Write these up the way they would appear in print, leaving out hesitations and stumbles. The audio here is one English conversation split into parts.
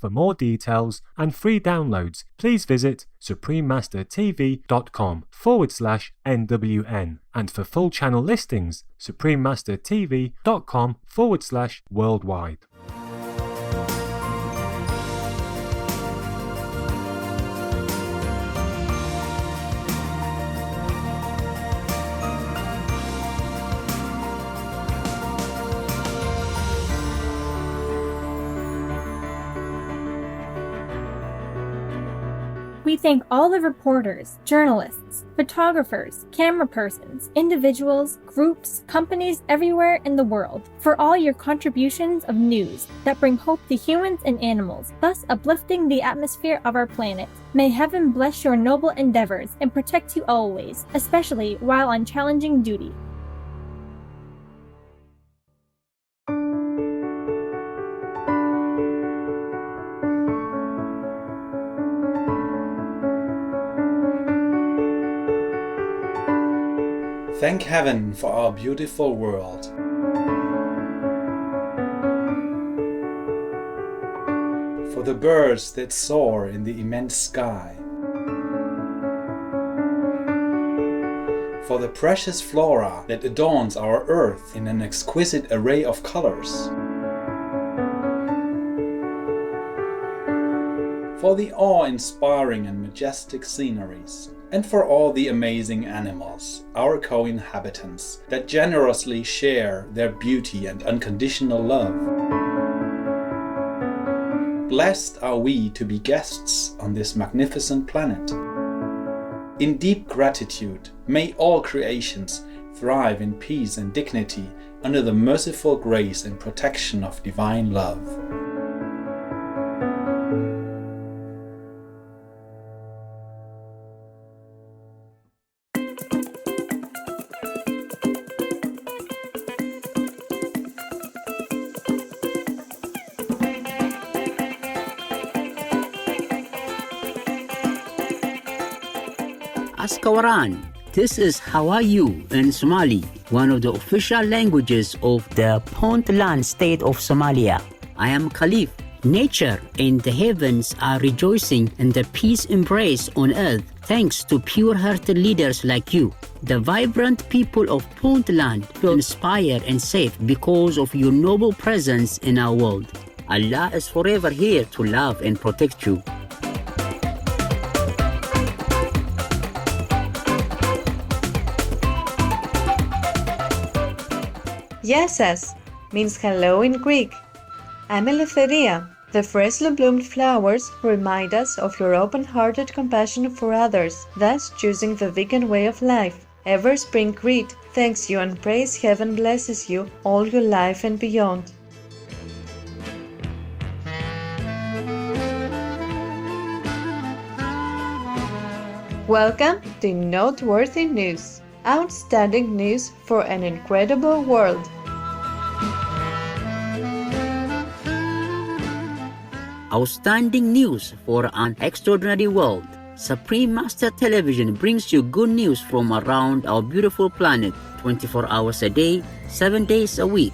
For more details and free downloads, please visit suprememastertv.com/NWN. And for full channel listings, suprememastertv.com/worldwide. We thank all the reporters, journalists, photographers, camera persons, individuals, groups, companies everywhere in the world for all your contributions of news that bring hope to humans and animals, thus uplifting the atmosphere of our planet. May heaven bless your noble endeavors and protect you always, especially while on challenging duty. Thank heaven for our beautiful world. For the birds that soar in the immense sky. For the precious flora that adorns our earth in an exquisite array of colors. For the awe-inspiring and majestic sceneries. And for all the amazing animals, our co-inhabitants, that generously share their beauty and unconditional love. Blessed are we to be guests on this magnificent planet. In deep gratitude, may all creations thrive in peace and dignity under the merciful grace and protection of divine love. Askawaran. This is Hawayu in Somali, one of the official languages of the Puntland state of Somalia. I am Khalif. Nature and the heavens are rejoicing in the peace embrace on earth thanks to pure-hearted leaders like you. The vibrant people of Puntland feel inspired and safe because of your noble presence in our world. Allah is forever here to love and protect you. Yassas means hello in Greek. I'm Eleftheria. The freshly bloomed flowers remind us of your open-hearted compassion for others, thus choosing the vegan way of life. Ever Spring Greet thanks you and prays heaven blesses you all your life and beyond. Welcome to Noteworthy News. Outstanding news for an incredible world. Outstanding news for an extraordinary world. Supreme Master Television brings you good news from around our beautiful planet 24 hours a day, 7 days a week.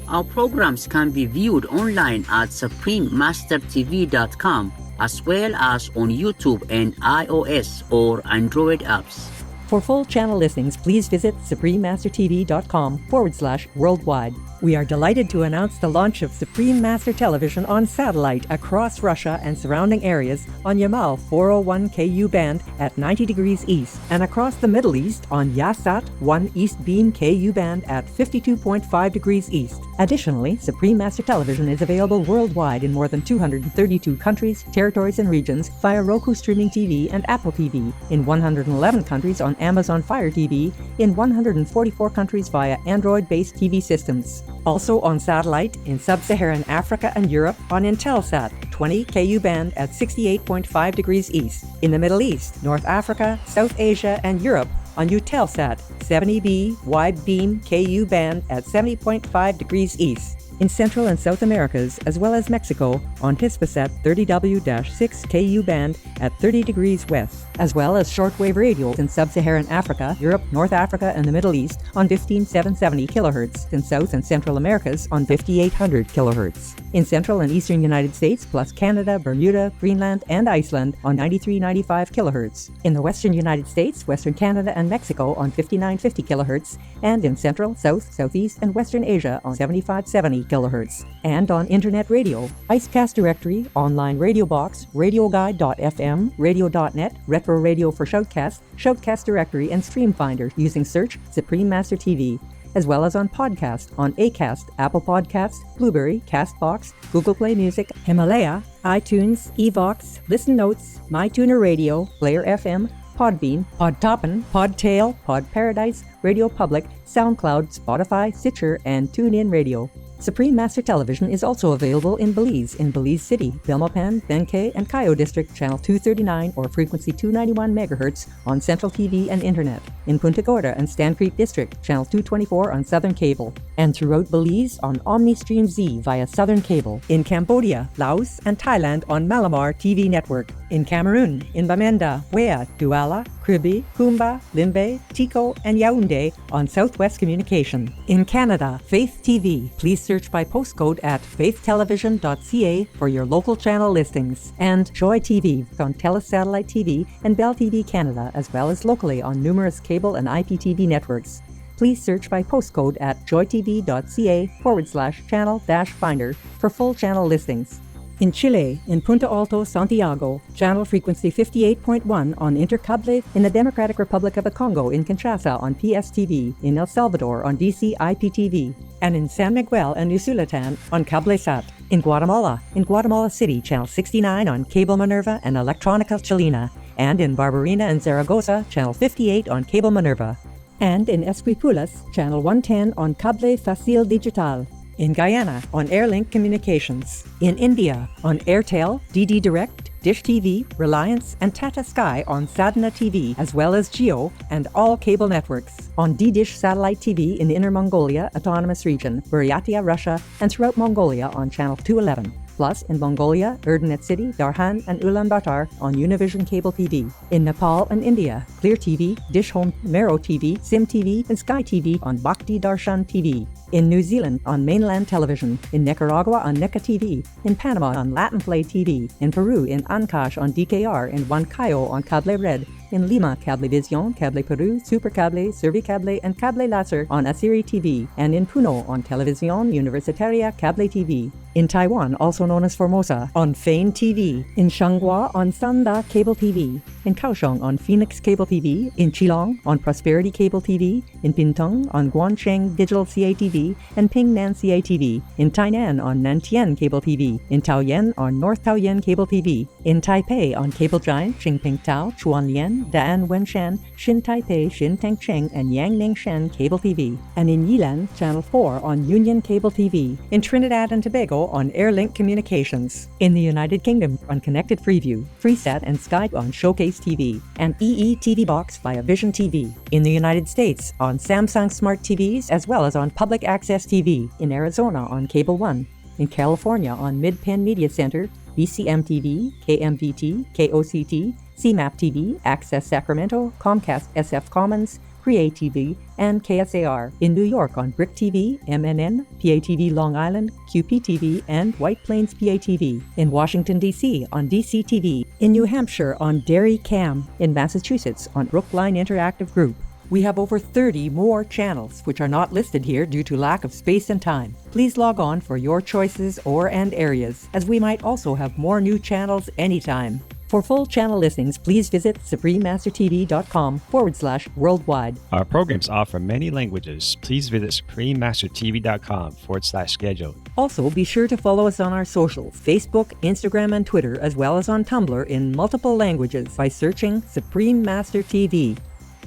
Our programs can be viewed online at suprememastertv.com as well as on YouTube and iOS or Android apps. For full channel listings, please visit suprememastertv.com/worldwide. We are delighted to announce the launch of Supreme Master Television on satellite across Russia and surrounding areas on Yamal 401 KU band at 90 degrees east, and across the Middle East on Yasat 1 East Beam KU band at 52.5 degrees east. Additionally, Supreme Master Television is available worldwide in more than 232 countries, territories, and regions via Roku Streaming TV and Apple TV, in 111 countries on Amazon Fire TV, in 144 countries via Android-based TV systems. Also on satellite in Sub-Saharan Africa and Europe on Intelsat 20 KU band at 68.5 degrees east. In the Middle East, North Africa, South Asia, and Europe on Eutelsat 70B wide beam KU band at 70.5 degrees east. in Central and South Americas, as well as Mexico, on Hispasat 30W-6 KU band at 30 degrees west, as well as shortwave radio in Sub-Saharan Africa, Europe, North Africa, and the Middle East on 15770 kHz, in South and Central Americas on 5800 kHz. In Central and Eastern United States, plus Canada, Bermuda, Greenland, and Iceland on 9395 kHz. In the Western United States, Western Canada, and Mexico on 5950 kHz, and in Central, South, Southeast, and Western Asia on 7570 kHz. And on Internet radio, Icecast Directory, Online Radio Box, RadioGuide.fm, Radio.net, Retro Radio for Shoutcast, Shoutcast Directory, and Stream Finder using search Supreme Master TV, as well as on podcast on Acast, Apple Podcasts, Blueberry, Castbox, Google Play Music, Himalaya, iTunes, Evox, Listen Notes, MyTuner Radio, Player FM, Podbean, Podtoppin, Podtail, Podparadise, Radio Public, SoundCloud, Spotify, Stitcher, and TuneIn Radio. Supreme Master Television is also available in Belize City, Belmopan, Benkei, and Cayo District, channel 239 or frequency 291 MHz on Central TV and Internet. In Punta Gorda and Stan Creek District, channel 224 on Southern Cable. And throughout Belize on OmniStream Z via Southern Cable. In Cambodia, Laos, and Thailand on Malamar TV Network. In Cameroon, in Bamenda, Wea, Douala, Kribi, Kumba, Limbe, Tico, and Yaoundé on Southwest Communication. In Canada, Faith TV. Please search by postcode at faithtelevision.ca for your local channel listings. And Joy TV on TELUS Satellite TV and Bell TV Canada, as well as locally on numerous cable and IPTV networks. Please search by postcode at joytv.ca/channel-finder for full channel listings. In Chile, in Punta Alto, Santiago, channel frequency 58.1 on Intercable. In the Democratic Republic of the Congo, in Kinshasa on PSTV. In El Salvador on DC IPTV. And in San Miguel and Usulatan on CableSat. In Guatemala City, channel 69 on Cable Minerva and Electronica Chilena. And in Barbarina and Zaragoza, channel 58 on Cable Minerva. And in Esquipulas, channel 110 on Cable Facil Digital. In Guyana, on Airlink Communications. In India, on Airtel, DD Direct, Dish TV, Reliance, and Tata Sky on Sadhana TV, as well as Geo and all cable networks. On D-Dish Satellite TV in Inner Mongolia Autonomous Region, Buryatia, Russia, and throughout Mongolia on channel 211. Plus, in Mongolia, Erdenet City, Darhan, and Ulaanbaatar on Univision Cable TV. In Nepal and India, Clear TV, Dish Home, Mero TV, Sim TV, and Sky TV on Bhakti Darshan TV. In New Zealand on Mainland Television. In Nicaragua on Nica TV. In Panama on Latin Play TV. In Peru in Ancash on DKR. In Huancayo on Cable Red. In Lima, Cablevisión, Cable Peru, Supercable, Servicable, and Cable Laser on Asiri TV, and in Puno on Televisión Universitaria Cable TV. In Taiwan, also known as Formosa, on Fane TV. In Changhua on Sanda Cable TV. In Kaohsiung on Phoenix Cable TV. In Qilong on Prosperity Cable TV. In Pingtung on Guancheng Digital CATV and Pingnan CATV. In Tainan on Nantien Cable TV. In Taoyuan on North Taoyuan Cable TV. In Taipei on Cable Giant, Xingping Tao, Chuanlian, Daan Wenshan, Xin Taipei, Xin Tengcheng, and Yang Ningshan Cable TV. And in Yilan, Channel 4 on Union Cable TV. In Trinidad and Tobago on Airlink Communications. In the United Kingdom on Connected Freeview, Freesat and Skype on Showcase TV. And EE TV Box via Vision TV. In the United States on Samsung Smart TVs as well as on Public Access TV. In Arizona on Cable One. In California on Mid-Penn Media Center, BCM TV, KMVT, KOCT, CMAP TV, Access Sacramento, Comcast SF Commons, Create TV, and KSAR. In New York on Brick TV, MNN, PATV Long Island, QPTV, and White Plains PATV. In Washington, D.C. on DC TV. In New Hampshire on Dairy Cam. In Massachusetts on Brookline Interactive Group. We have over 30 more channels, which are not listed here due to lack of space and time. Please log on for your choices and areas, as we might also have more new channels anytime. For full channel listings, please visit suprememastertv.com/worldwide. Our programs offer many languages. Please visit suprememastertv.com/schedule. Also, be sure to follow us on our socials, Facebook, Instagram, and Twitter, as well as on Tumblr in multiple languages by searching Supreme Master TV.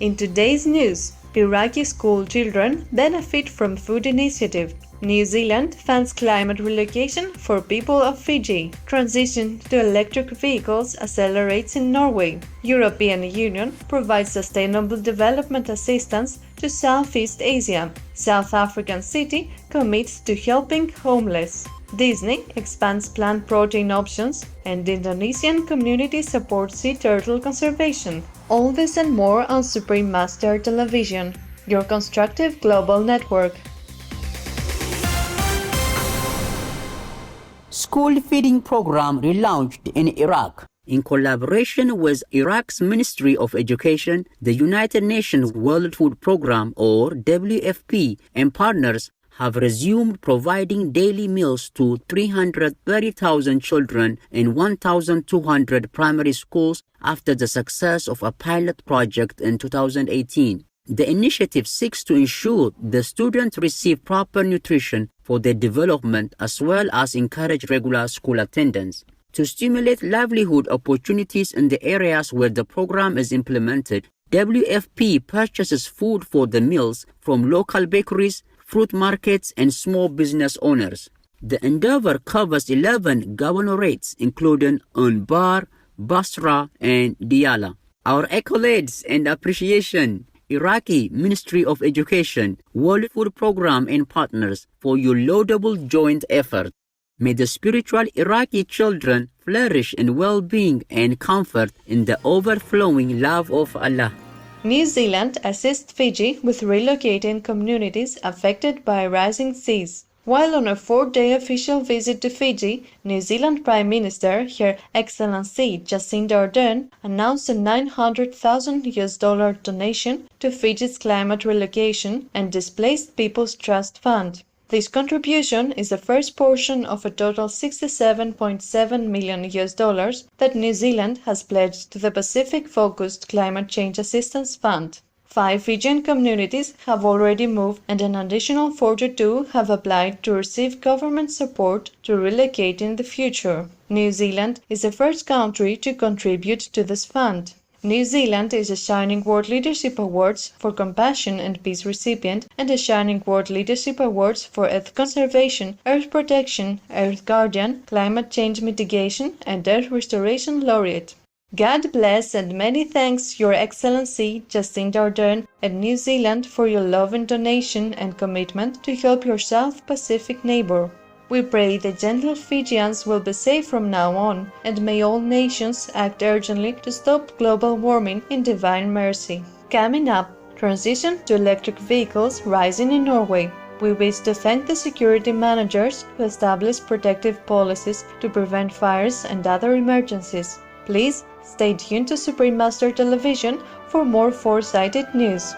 In today's news, Iraqi school children benefit from food initiative. New Zealand funds climate relocation for people of Fiji. Transition to electric vehicles accelerates in Norway. European Union provides sustainable development assistance to Southeast Asia. South African city commits to helping homeless. Disney expands plant protein options, and Indonesian community supports sea turtle conservation. All this and more on Supreme Master Television, your constructive global network. School feeding program relaunched in Iraq. In collaboration with Iraq's Ministry of Education, the United Nations World Food Programme or WFP and partners have resumed providing daily meals to 330,000 children in 1,200 primary schools after the success of a pilot project in 2018. The initiative seeks to ensure the students receive proper nutrition for their development as well as encourage regular school attendance. To stimulate livelihood opportunities in the areas where the program is implemented, WFP purchases food for the meals from local bakeries, fruit markets, and small business owners. The endeavor covers 11 governorates, including Anbar, Basra, and Diyala. Our accolades and appreciation, Iraqi Ministry of Education, World Food Programme and partners, for your laudable joint effort. May the spiritual Iraqi children flourish in well-being and comfort in the overflowing love of Allah. New Zealand assists Fiji with relocating communities affected by rising seas. While on a 4-day official visit to Fiji, New Zealand Prime Minister Her Excellency Jacinda Ardern announced a $900,000 donation to Fiji's climate relocation and displaced people's trust fund. This contribution is the first portion of a total $67.7 million that New Zealand has pledged to the Pacific-focused Climate Change Assistance Fund. 5 Fijian communities have already moved and an additional 42 have applied to receive government support to relocate in the future. New Zealand is the first country to contribute to this fund. New Zealand is a Shining World Leadership Awards for Compassion and Peace recipient and a Shining World Leadership Awards for Earth Conservation, Earth Protection, Earth Guardian, Climate Change Mitigation, and Earth Restoration Laureate. God bless and many thanks, Your Excellency Jacinda Ardern and New Zealand for your love and donation and commitment to help your South Pacific neighbor. We pray the gentle Fijians will be safe from now on, and may all nations act urgently to stop global warming in divine mercy. Coming up, transition to electric vehicles rising in Norway. We wish to thank the security managers who established protective policies to prevent fires and other emergencies. Please stay tuned to Supreme Master Television for more foresighted news.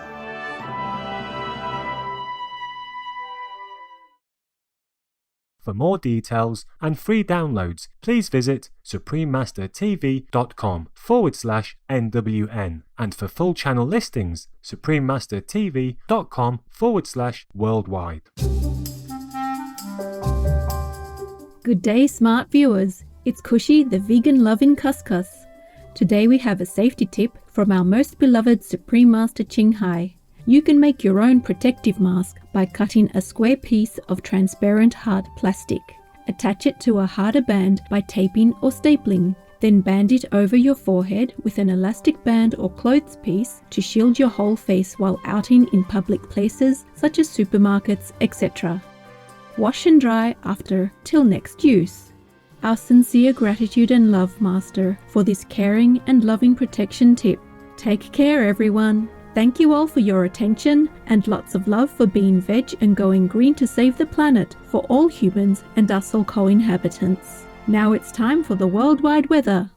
For more details and free downloads, please visit suprememastertv.com/NWN. And for full channel listings, suprememastertv.com/worldwide. Good day, smart viewers. It's Cushy, the vegan-loving Cuscus. Today we have a safety tip from our most beloved Supreme Master Ching Hai. You can make your own protective mask by cutting a square piece of transparent hard plastic. Attach it to a harder band by taping or stapling. Then band it over your forehead with an elastic band or clothes piece to shield your whole face while outing in public places such as supermarkets, etc. Wash and dry after till next use. Our sincere gratitude and love, Master, for this caring and loving protection tip. Take care, everyone. Thank you all for your attention and lots of love for being veg and going green to save the planet for all humans and us all co-inhabitants. Now it's time for the worldwide weather.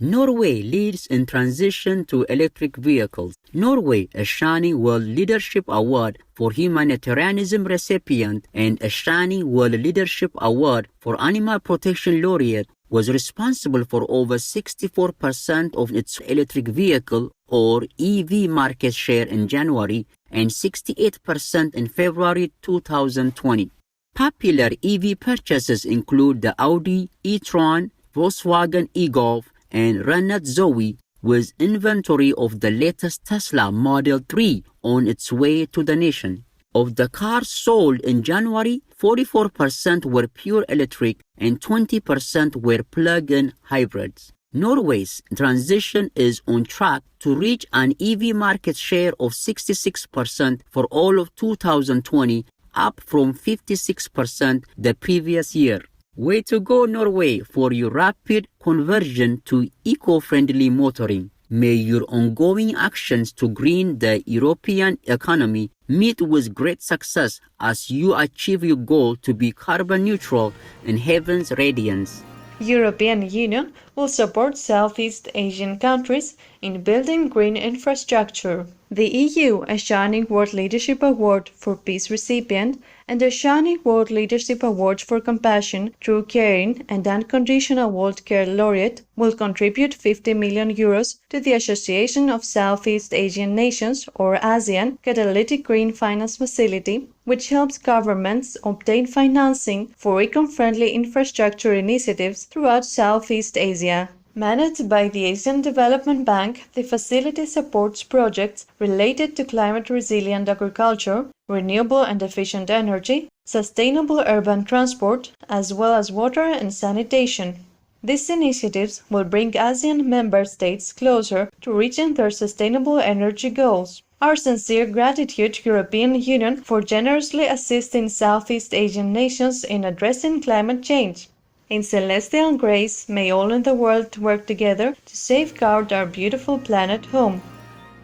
Norway leads in transition to electric vehicles. Norway, a Shining World Leadership Award for Humanitarianism recipient and a Shining World Leadership Award for Animal Protection laureate, was responsible for over 64% of its electric vehicle or EV market share in January and 68% in February 2020. Popular EV purchases include the Audi e-tron, Volkswagen e-Golf, and Renault Zoe, with inventory of the latest Tesla Model 3 on its way to the nation. Of the cars sold in January, 44% were pure electric and 20% were plug-in hybrids. Norway's transition is on track to reach an EV market share of 66% for all of 2020, up from 56% the previous year. Way to go, Norway, for your rapid conversion to eco-friendly motoring. May your ongoing actions to green the European economy meet with great success as you achieve your goal to be carbon neutral in heaven's radiance. European Union will support Southeast Asian countries in building green infrastructure. The EU, a Shining World Leadership Award for Peace recipient, and a Shining World Leadership Award for Compassion, True Caring, and Unconditional World Care Laureate, will contribute 50 million euros to the Association of Southeast Asian Nations, or ASEAN, Catalytic Green Finance Facility, which helps governments obtain financing for eco-friendly infrastructure initiatives throughout Southeast Asia. Managed by the Asian Development Bank, the facility supports projects related to climate-resilient agriculture, renewable and efficient energy, sustainable urban transport, as well as water and sanitation. These initiatives will bring ASEAN member states closer to reaching their sustainable energy goals. Our sincere gratitude, European Union, for generously assisting Southeast Asian nations in addressing climate change. In celestial grace, may all in the world work together to safeguard our beautiful planet home.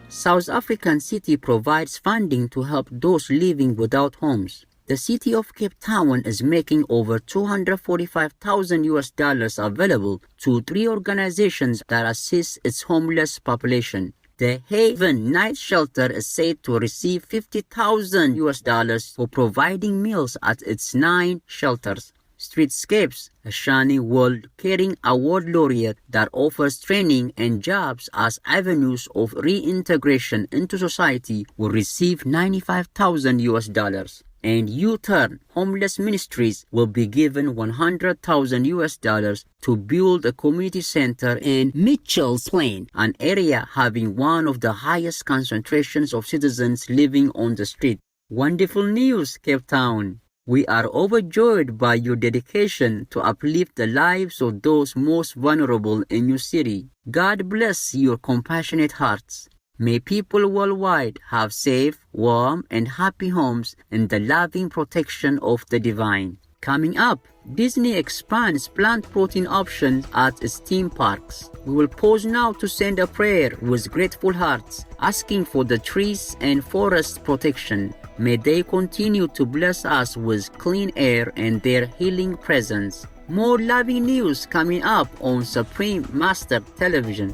South African city provides funding to help those living without homes. The city of Cape Town is making over $245,000 available to 3 organizations that assist its homeless population. The Haven Night Shelter is said to receive $50,000 for providing meals at its 9 shelters. Streetscapes, a Shining World Caring Award laureate that offers training and jobs as avenues of reintegration into society, will receive $95,000. And U-Turn Homeless Ministries will be given $100,000 to build a community center in Mitchell's Plain, an area having one of the highest concentrations of citizens living on the street. Wonderful news, Cape Town! We are overjoyed by your dedication to uplift the lives of those most vulnerable in your city. God bless your compassionate hearts. May people worldwide have safe, warm, and happy homes in the loving protection of the divine. Coming up, Disney expands plant protein options at its theme parks. We will pause now to send a prayer with grateful hearts, asking for the trees and forest protection. May they continue to bless us with clean air and their healing presence. More loving news coming up on Supreme Master Television.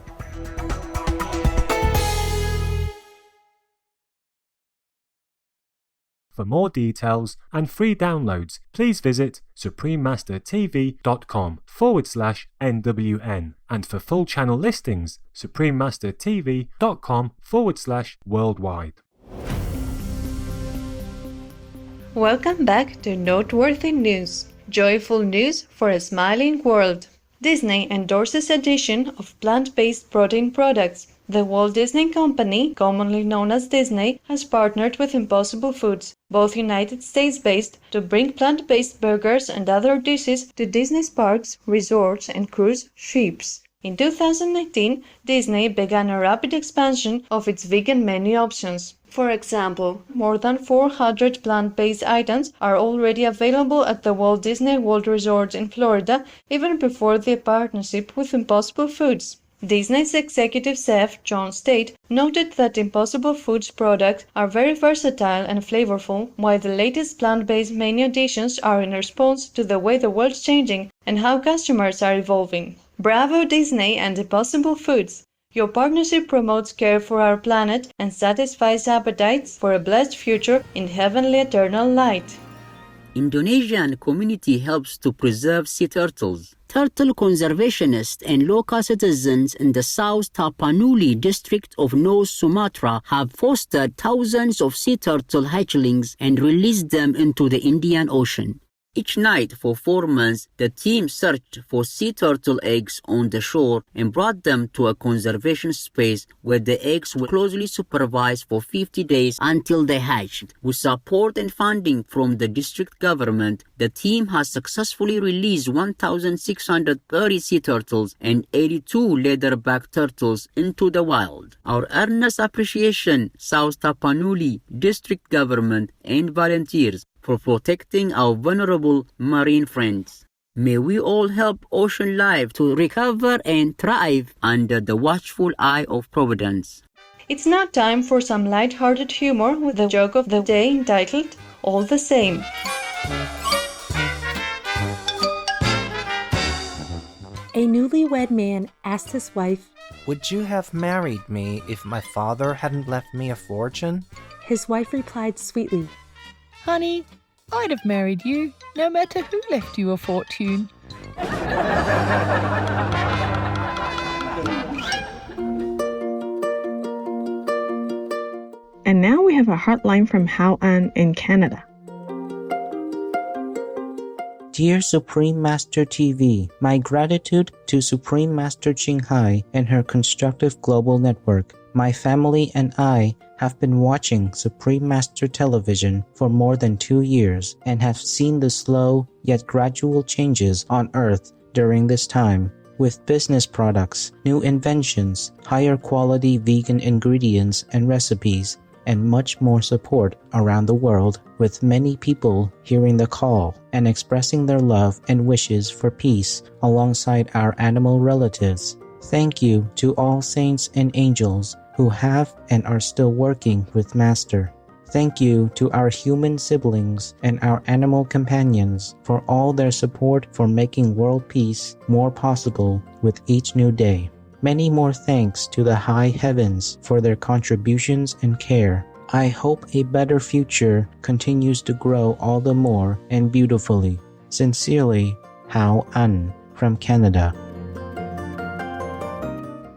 For more details and free downloads, please visit suprememastertv.com/NWN. And for full channel listings, suprememastertv.com/worldwide. Welcome back to Noteworthy News. Joyful news for a smiling world. Disney endorses addition of plant-based protein products. The Walt Disney Company, commonly known as Disney, has partnered with Impossible Foods, both United States-based, to bring plant-based burgers and other dishes to Disney's parks, resorts, and cruise ships. In 2019, Disney began a rapid expansion of its vegan menu options. For example, more than 400 plant-based items are already available at the Walt Disney World Resort in Florida, even before the partnership with Impossible Foods. Disney's executive chef, John State, noted that Impossible Foods products are very versatile and flavorful, while the latest plant-based menu additions are in response to the way the world's changing and how customers are evolving. Bravo Disney and Impossible Foods! Your partnership promotes care for our planet and satisfies appetites for a blessed future in heavenly eternal light. Indonesian community helps to preserve sea turtles. Turtle conservationists and local citizens in the South Tapanuli district of North Sumatra have fostered thousands of sea turtle hatchlings and released them into the Indian Ocean. Each night for 4 months, the team searched for sea turtle eggs on the shore and brought them to a conservation space where the eggs were closely supervised for 50 days until they hatched. With support and funding from the district government, the team has successfully released 1,630 sea turtles and 82 leatherback turtles into the wild. Our earnest appreciation, South Tapanuli district government and volunteers, for protecting our vulnerable marine friends. May we all help ocean life to recover and thrive under the watchful eye of Providence. It's now time for some light-hearted humor with the joke of the day entitled All the Same. A newlywed man asked his wife, "Would you have married me if my father hadn't left me a fortune?" His wife replied sweetly, "Honey, I'd have married you no matter who left you a fortune." And now we have a hotline from Hao An in Canada. Dear Supreme Master TV, my gratitude to Supreme Master Ching Hai and her constructive global network. My family and I have been watching Supreme Master Television for more than 2 years and have seen the slow yet gradual changes on Earth during this time. With business products, new inventions, higher quality vegan ingredients and recipes, and much more support around the world, with many people hearing the call and expressing their love and wishes for peace alongside our animal relatives. Thank you to all saints and angels who have and are still working with Master. Thank you to our human siblings and our animal companions for all their support for making world peace more possible with each new day. Many more thanks to the high heavens for their contributions and care. I hope a better future continues to grow all the more and beautifully. Sincerely, Hao An from Canada.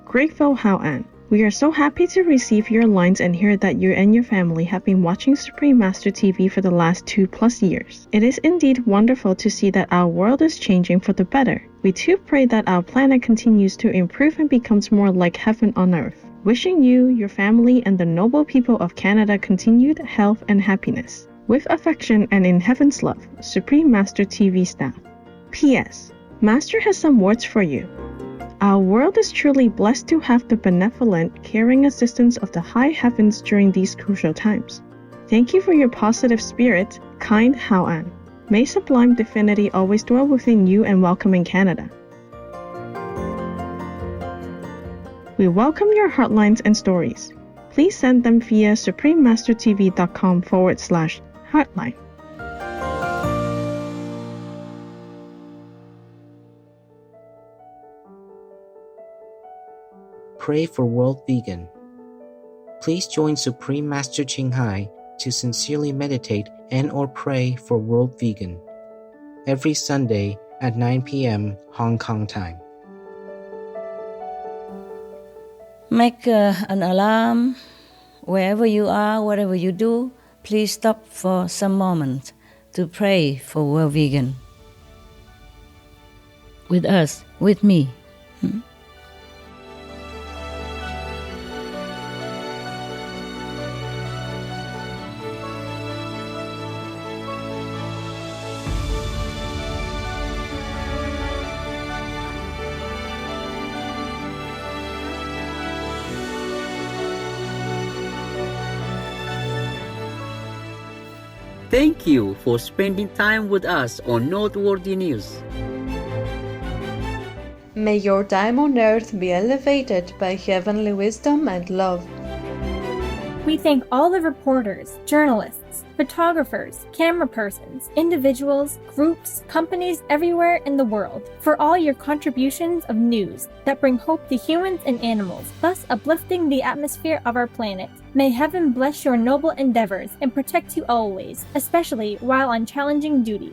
Grateful Hao An. We are so happy to receive your lines and hear that you and your family have been watching Supreme Master TV for the last 2+ years. It is indeed wonderful to see that our world is changing for the better. We too pray that our planet continues to improve and becomes more like heaven on earth. Wishing you, your family, and the noble people of Canada continued health and happiness. With affection and in heaven's love, Supreme Master TV staff. P.S. Master has some words for you. Our world is truly blessed to have the benevolent, caring assistance of the high heavens during these crucial times. Thank you for your positive spirit, kind Hao An. May sublime divinity always dwell within you and welcome in Canada. We welcome your heartlines and stories. Please send them via suprememastertv.com/heartline. Pray for World Vegan. Please join Supreme Master Ching Hai to sincerely meditate and or pray for World Vegan every Sunday at 9 p.m. Hong Kong time. Make an alarm wherever you are, whatever you do. Please stop for some moment to pray for World Vegan. With us, with me. Thank you for spending time with us on Noteworthy News. May your time on earth be elevated by heavenly wisdom and love. We thank all the reporters, journalists, photographers, camera persons, individuals, groups, companies everywhere in the world, for all your contributions of news that bring hope to humans and animals, thus uplifting the atmosphere of our planet. May heaven bless your noble endeavors and protect you always, especially while on challenging duty.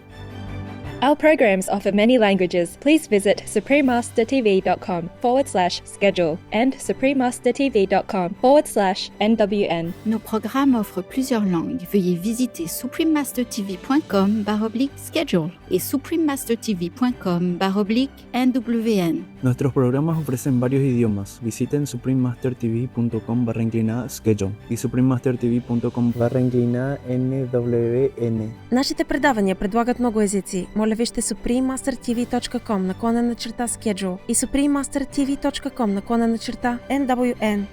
Our programs offer many languages. Please visit suprememastertv.com/schedule and suprememastertv.com/NWN. Nos programmes offrent plusieurs langues. Veuillez visiter suprememastertv.com/schedule et suprememastertv.com/NWN. Nuestros programas ofrecen varios idiomas. Visiten suprememastertv.com/schedule и suprememastertv.com/NWN. Нашите предавания предлагат много езици. Моля вижте suprememastertv.com/schedule и suprememastertv.com/NWN.